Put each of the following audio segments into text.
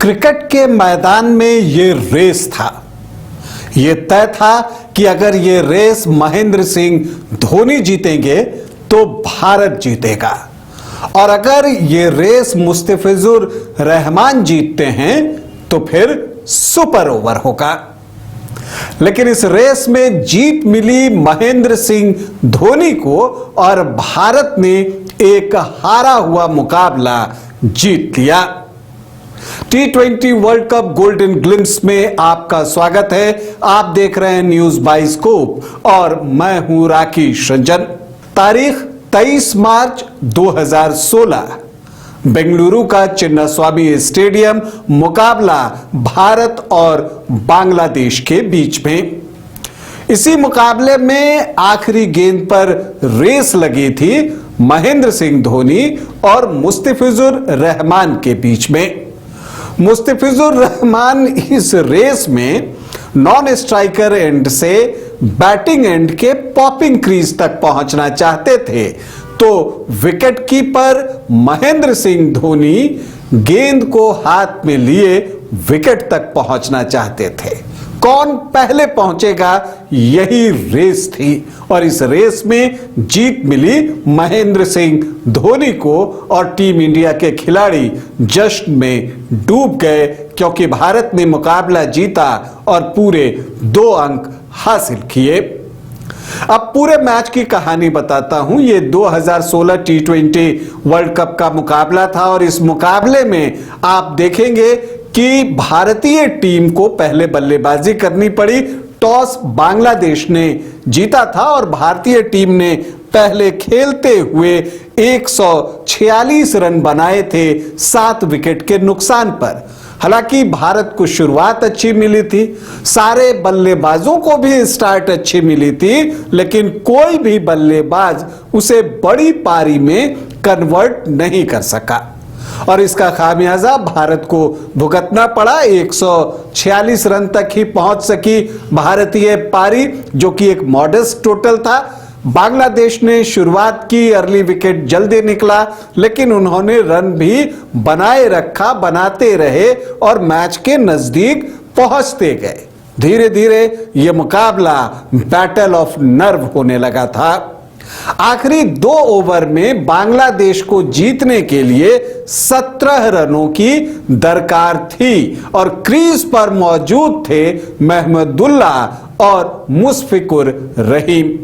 Cricket के मैदान में ये रेस था। ये तय था कि अगर ये रेस महेंद्र सिंह धोनी जीतेंगे तो भारत जीतेगा, और अगर ये रेस मुस्तफिजुर रहमान जीतते हैं तो फिर सुपर ओवर होगा। लेकिन इस रेस में जीत मिली महेंद्र सिंह धोनी को और भारत ने एक हारा हुआ मुकाबला जीत लिया। T20 world cup golden glimpse में आपका स्वागत है। आप देख रहे हैं न्यूज बाइस्कोप और मैं हूं राकेश रंजन। तारीख 23 मार्च 2016, बेंगलुरु का चिन्नास्वामी स्टेडियम, मुकाबला भारत और बांग्लादेश के बीच में। इसी मुकाबले में आखिरी गेंद पर रेस लगी थी महेंद्र सिंह धोनी और मुस्तफिजुर रहमान के बीच में। मुस्तफिजुर रहमान इस रेस में नॉन स्ट्राइकर एंड से बैटिंग एंड के पॉपिंग क्रीज तक पहुंचना चाहते थे, तो विकेट कीपर महेंद्र सिंह धोनी गेंद को हाथ में लिए विकेट तक पहुंचना चाहते थे। कौन पहले पहुंचेगा, यही रेस थी, और इस रेस में जीत मिली महेंद्र सिंह धोनी को और टीम इंडिया के खिलाड़ी जश्न में डूब गए, क्योंकि भारत ने मुकाबला जीता और पूरे 2 अंक हासिल किए। अब पूरे मैच की कहानी बताता हूं। ये 2016 T20 वर्ल्ड कप का मुकाबला था और इस मुकाबले में आप देखेंगे कि भारतीय टीम को पहले बल्लेबाजी करनी पड़ी। टॉस बांग्लादेश ने जीता था और भारतीय टीम ने पहले खेलते हुए 146 रन बनाए थे 7 विकेट के नुकसान पर। हालांकि भारत को शुरुआत अच्छी मिली थी, सारे बल्लेबाजों को भी स्टार्ट अच्छी मिली थी, लेकिन कोई भी बल्लेबाज उसे बड़ी पारी में कन्वर्ट नहीं कर सका और इसका खामियाजा भारत को भुगतना पड़ा। 146 रन तक ही पहुंच सकी भारतीय पारी, जो कि एक मॉडेस्ट टोटल था। बांग्लादेश ने शुरुआत की, अर्ली विकेट जल्दी निकला, लेकिन उन्होंने रन भी बनाए रखा, बनाते रहे और मैच के नजदीक पहुंचते गए। धीरे धीरे यह मुकाबला बैटल ऑफ नर्व होने लगा था। आखिरी 2 ओवर में बांग्लादेश को जीतने के लिए 17 रनों की दरकार थी और क्रीज पर मौजूद थे महमदुल्लाह और मुशफिकुर रहीम।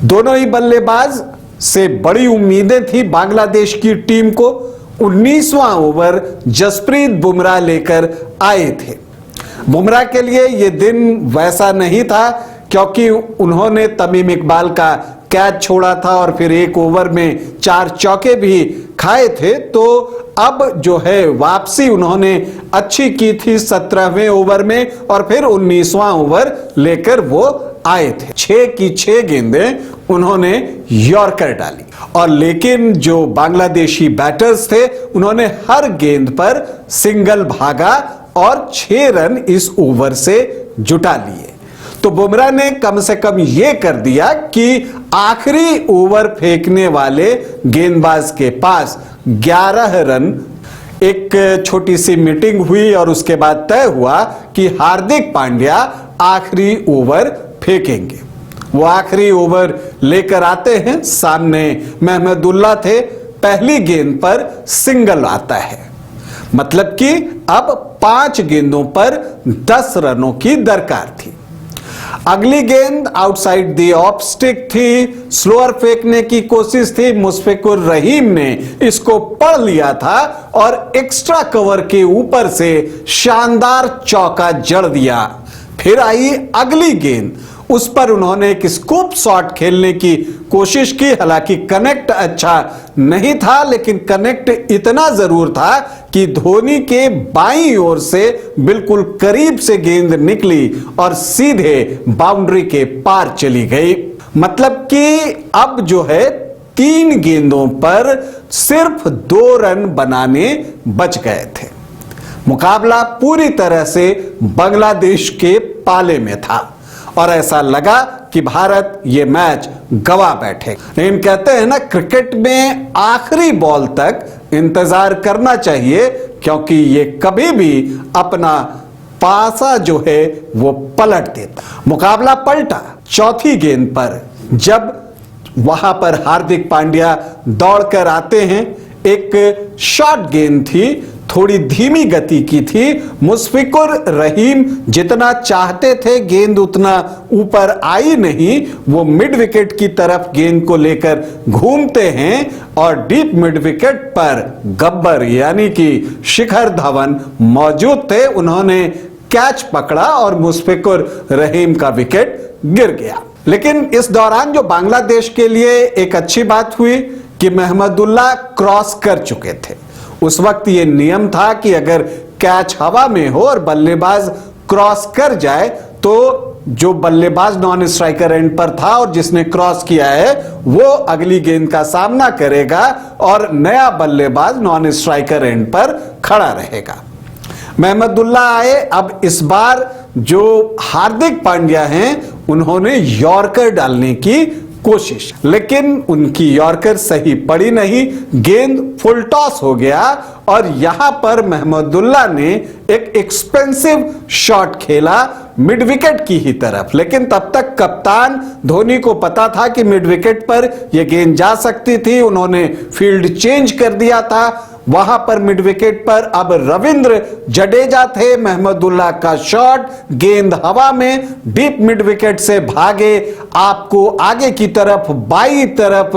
दोनों ही बल्लेबाज से बड़ी उम्मीदें थी बांग्लादेश की टीम को। 19वां ओवर जसप्रीत बुमराह लेकर आए थे। बुमराह के लिए यह दिन वैसा नहीं था, क्योंकि उन्होंने तमीम इकबाल का कैच छोड़ा था और फिर 1 ओवर में 4 चौके भी खाए थे। तो अब जो है वापसी उन्होंने अच्छी की थी 17वें ओवर में और फिर 19वां ओवर लेकर वो आए थे। 6 की 6 गेंदें उन्होंने यॉर्कर डाली, और लेकिन जो बांग्लादेशी बैटर्स थे उन्होंने हर गेंद पर सिंगल भागा और 6 रन इस ओवर से जुटा लिए। तो बुमराह ने कम से कम यह कर दिया कि आखिरी ओवर फेंकने वाले गेंदबाज के पास 11 रन। एक छोटी सी मीटिंग हुई और उसके बाद तय हुआ कि हार्दिक पांड्या आखिरी ओवर फेंकेंगे। वो आखिरी ओवर लेकर आते हैं। सामने महमदुल्लाह थे, पहली गेंद पर सिंगल आता है, मतलब कि अब 5 गेंदों पर 10 रनों की दरकार थी। अगली गेंद आउटसाइड द ऑफ स्टिक थी, स्लोअर फेंकने की कोशिश थी। मुशफिकुर रहीम ने इसको पढ़ लिया था और एक्स्ट्रा कवर के ऊपर से शानदार चौका जड़ दिया। फिर आई अगली गेंद, उस पर उन्होंने एक स्कूप शॉट खेलने की कोशिश की। हालांकि कनेक्ट अच्छा नहीं था, लेकिन कनेक्ट इतना जरूर था कि धोनी के बाईं ओर से बिल्कुल करीब से गेंद निकली और सीधे बाउंड्री के पार चली गई। मतलब कि अब जो है 3 गेंदों पर सिर्फ 2 रन बनाने बच गए थे। मुकाबला पूरी तरह से बांग्लादेश के पाले में था और ऐसा लगा कि भारत ये मैच गवा बैठे। लेकिन कहते हैं ना, क्रिकेट में आखिरी बॉल तक इंतजार करना चाहिए, क्योंकि ये कभी भी अपना पासा जो है वो पलट देता। मुकाबला पलटा चौथी गेंद पर, जब वहां पर हार्दिक पांड्या दौड़कर आते हैं। एक शॉर्ट गेंद थी, थोड़ी धीमी गति की थी। मुशफिकुर रहीम जितना चाहते थे गेंद उतना ऊपर आई नहीं। वो मिड विकेट की तरफ गेंद को लेकर घूमते हैं और डीप मिड विकेट पर गब्बर यानी कि शिखर धवन मौजूद थे। उन्होंने कैच पकड़ा और मुशफिकुर रहीम का विकेट गिर गया। लेकिन इस दौरान जो बांग्लादेश के लिए एक अच्छी बात हुई कि महमदुल्लाह क्रॉस कर चुके थे। उस वक्त यह नियम था कि अगर कैच हवा में हो और बल्लेबाज क्रॉस कर जाए तो जो बल्लेबाज नॉन स्ट्राइकर एंड पर था और जिसने क्रॉस किया है वो अगली गेंद का सामना करेगा और नया बल्लेबाज नॉन स्ट्राइकर एंड पर खड़ा रहेगा। महमदुल्लाह आए। अब इस बार जो हार्दिक पांड्या हैं उन्होंने यॉर्कर डालने की कोशिश, लेकिन उनकी यॉर्कर सही पड़ी नहीं। गेंद फुल टॉस हो गया और यहां पर महमदुल्लाह ने एक एक्सपेंसिव शॉट खेला मिड विकेट की ही तरफ। लेकिन तब तक कप्तान धोनी को पता था कि मिड विकेट पर यह गेंद जा सकती थी। उन्होंने फील्ड चेंज कर दिया था। वहां पर मिड विकेट पर अब रविंद्र जडेजा थे। महमदुल्लाह का शॉट, गेंद हवा में, डीप मिड विकेट से भागे। आपको आगे की तरफ बाई तरफ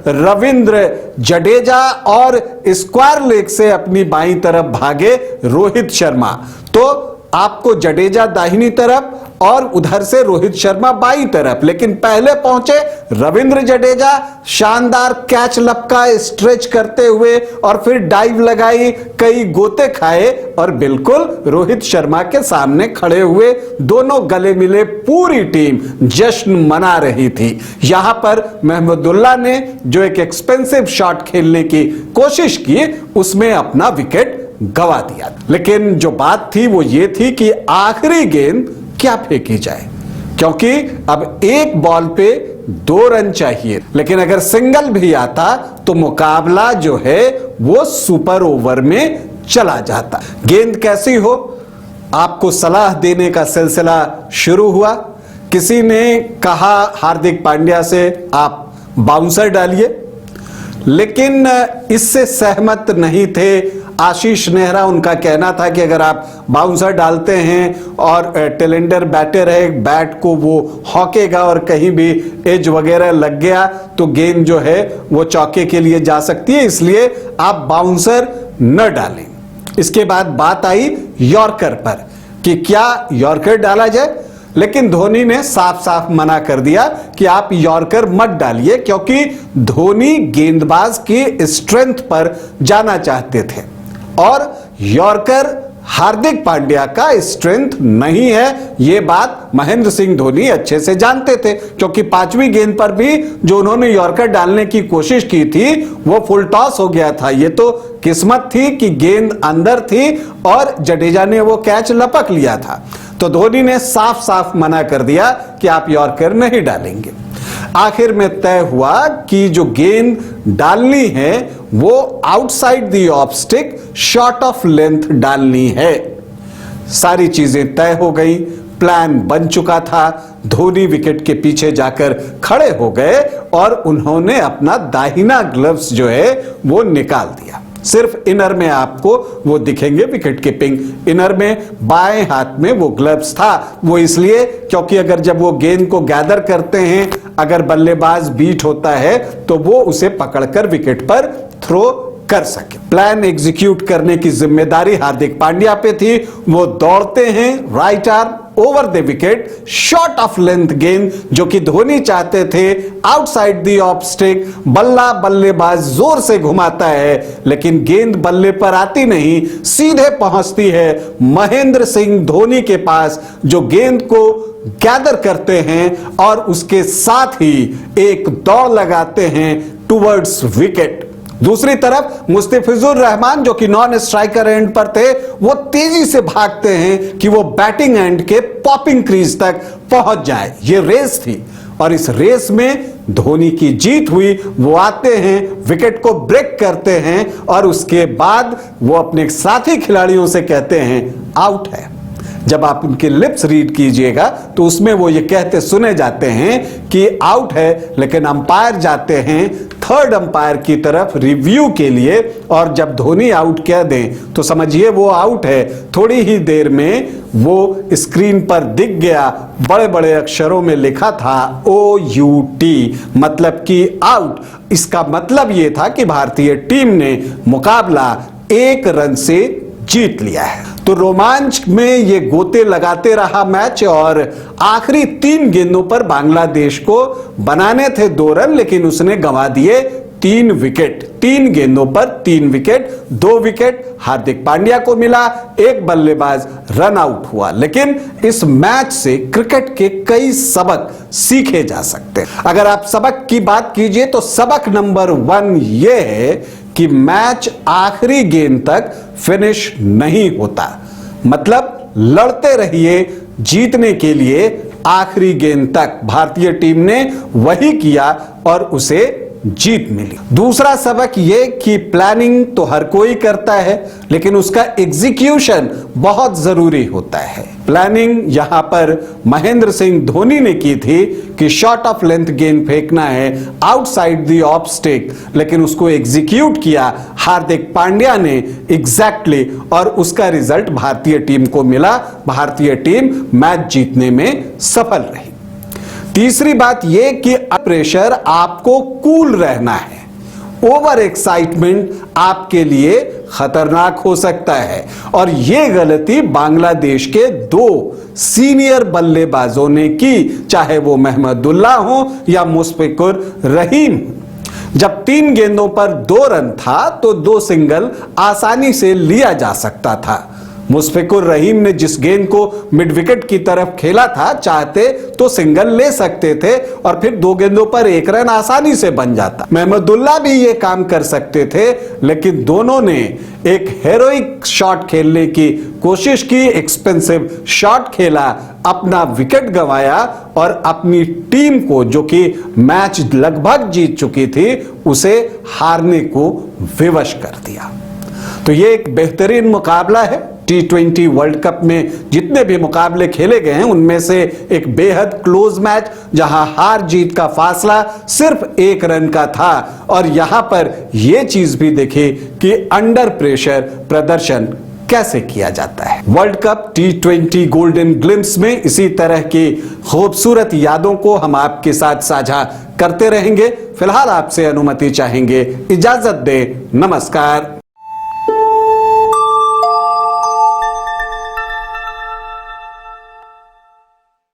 रविंद्र जडेजा और स्क्वायर लेग से अपनी बाई तरफ भागे रोहित शर्मा। तो आपको जडेजा दाहिनी तरफ और उधर से रोहित शर्मा बाई तरफ, लेकिन पहले पहुंचे रविंद्र जडेजा। शानदार कैच लपका स्ट्रेच करते हुए और फिर डाइव लगाई, कई गोते खाए और बिल्कुल रोहित शर्मा के सामने खड़े हुए। दोनों गले मिले, पूरी टीम जश्न मना रही थी। यहां पर महमदुल्लाह ने जो एक एक्सपेंसिव शॉट खेलने की कोशिश की उसमें अपना विकेट गवा दिया। लेकिन जो बात थी वो ये थी कि आखिरी गेंद क्या फेंकी जाए, क्योंकि अब एक बॉल पे 2 रन चाहिए। लेकिन अगर सिंगल भी आता तो मुकाबला जो है वो सुपर ओवर में चला जाता। गेंद कैसी हो, आपको सलाह देने का सिलसिला शुरू हुआ। किसी ने कहा हार्दिक पांड्या से आप बाउंसर डालिए, लेकिन इससे सहमत नहीं थे आशीष नेहरा। उनका कहना था कि अगर आप बाउंसर डालते हैं और टेलेंडर बैटर है, बैट को वो हॉकेगा और कहीं भी एज वगैरह लग गया तो गेंद जो है वो चौके के लिए जा सकती है, इसलिए आप बाउंसर न डालें। इसके बाद बात आई यॉर्कर पर कि क्या यॉर्कर डाला जाए, लेकिन धोनी ने साफ साफ मना कर दिया कि आप यॉर्कर मत डालिए, क्योंकि धोनी गेंदबाज की स्ट्रेंथ पर जाना चाहते थे और यॉर्कर हार्दिक पांड्या का स्ट्रेंथ नहीं है। यह बात महेंद्र सिंह धोनी अच्छे से जानते थे, क्योंकि 5वीं गेंद पर भी जो उन्होंने यॉर्कर डालने की कोशिश की थी वो फुल टॉस हो गया था। ये तो किस्मत थी कि गेंद अंदर थी और जडेजा ने वो कैच लपक लिया था। तो धोनी ने साफ साफ मना कर दिया कि आप यॉर्कर नहीं डालेंगे। आखिर में तय हुआ कि जो गेंद डालनी है वो outside the of stick short of length डालनी है। सारी चीजें तय हो गई, प्लान बन चुका था। धोनी विकेट के पीछे जाकर खड़े हो गए और उन्होंने अपना दाहिना ग्लव्स जो है वो निकाल दिया। सिर्फ इनर में आपको वो दिखेंगे विकेट कीपिंग इनर में, बाएं हाथ में वो ग्लव्स था। वो इसलिए क्योंकि अगर जब वो गेंद को गैदर करते हैं, अगर बल्लेबाज बीट होता है तो वो उसे पकड़कर विकेट पर थ्रो कर सके। प्लान एग्जीक्यूट करने की जिम्मेदारी हार्दिक पांड्या पे थी। वो दौड़ते हैं, right arm over the wicket, short of length गेंद जो कि धोनी चाहते थे, आउटसाइड द ऑफ स्टिक। बल्ला बल्लेबाज जोर से घुमाता है लेकिन गेंद बल्ले पर आती नहीं, सीधे पहुंचती है महेंद्र सिंह धोनी के पास, जो गेंद को गैदर करते हैं और उसके साथ ही एक दौड़ लगाते हैं टुवर्ड्स विकेट। दूसरी तरफ मुस्तफिजुर रहमान जो कि नॉन स्ट्राइकर एंड पर थे, वो तेजी से भागते हैं कि वो बैटिंग एंड के पॉपिंग क्रीज तक पहुंच जाए। ये रेस थी और इस रेस में धोनी की जीत हुई। वो आते हैं, विकेट को ब्रेक करते हैं और उसके बाद वो अपने साथी खिलाड़ियों से कहते हैं आउट है। जब आप उनके लिप्स रीड कीजिएगा तो उसमें वो ये कहते सुने जाते हैं कि आउट है, लेकिन अंपायर जाते हैं थर्ड अंपायर की तरफ रिव्यू के लिए, और जब धोनी आउट कह दें तो समझिए वो आउट है। थोड़ी ही देर में वो स्क्रीन पर दिख गया, बड़े बड़े अक्षरों में लिखा था OUT, मतलब कि आउट। इसका मतलब ये था कि भारतीय टीम ने मुकाबला 1 रन से जीत लिया है। तो रोमांच में ये गोते लगाते रहा मैच, और आखिरी 3 गेंदों पर बांग्लादेश को बनाने थे 2 रन, लेकिन उसने गंवा दिए 3 विकेट। 3 गेंदों पर 3 विकेट, 2 विकेट हार्दिक पांड्या को मिला, 1 बल्लेबाज रन आउट हुआ। लेकिन इस मैच से क्रिकेट के कई सबक सीखे जा सकते हैं। अगर आप सबक की बात कीजिए तो सबक नंबर 1 यह है कि मैच आखिरी गेंद तक फिनिश नहीं होता। मतलब लड़ते रहिए जीतने के लिए आखिरी गेंद तक। भारतीय टीम ने वही किया और उसे जीत मिली। दूसरा सबक यह कि प्लानिंग तो हर कोई करता है, लेकिन उसका एग्जीक्यूशन बहुत जरूरी होता है। प्लानिंग यहां पर महेंद्र सिंह धोनी ने की थी कि शॉर्ट ऑफ लेंथ गेंद फेंकना है आउटसाइड द ऑफ स्टिक, लेकिन उसको एग्जीक्यूट किया हार्दिक पांड्या ने एग्जैक्टली, और उसका रिजल्ट भारतीय टीम को मिला। भारतीय टीम मैच जीतने में सफल रही। तीसरी बात यह कि प्रेशर आपको कूल रहना है। ओवर एक्साइटमेंट आपके लिए खतरनाक हो सकता है, और यह गलती बांग्लादेश के 2 सीनियर बल्लेबाजों ने की, चाहे वो महमदुल्लाह हो या मुशफिकुर रहीम। जब 3 गेंदों पर 2 रन था तो 2 सिंगल आसानी से लिया जा सकता था। मुशफिकुर रहीम ने जिस गेंद को मिड विकेट की तरफ खेला था, चाहते तो सिंगल ले सकते थे और फिर 2 गेंदों पर 1 रन आसानी से बन जाता। महमदुल्लाह भी ये काम कर सकते थे, लेकिन दोनों ने एक हेरोइक शॉट खेलने की कोशिश की, एक्सपेंसिव शॉट खेला, अपना विकेट गंवाया और अपनी टीम को, जो कि मैच लगभग जीत चुकी थी, उसे हारने को विवश कर दिया। तो ये एक बेहतरीन मुकाबला है। T20 वर्ल्ड कप में जितने भी मुकाबले खेले गए हैं उनमें से एक बेहद क्लोज मैच, जहां हार जीत का फासला सिर्फ 1 रन का था। और यहां पर यह चीज भी देखी कि अंडर प्रेशर प्रदर्शन कैसे किया जाता है। World cup T20 golden glimpse में इसी तरह की खूबसूरत यादों को हम आपके साथ साझा करते रहेंगे। फिलहाल आपसे अनुमति चाहेंगे, इजाजत दें, नमस्कार।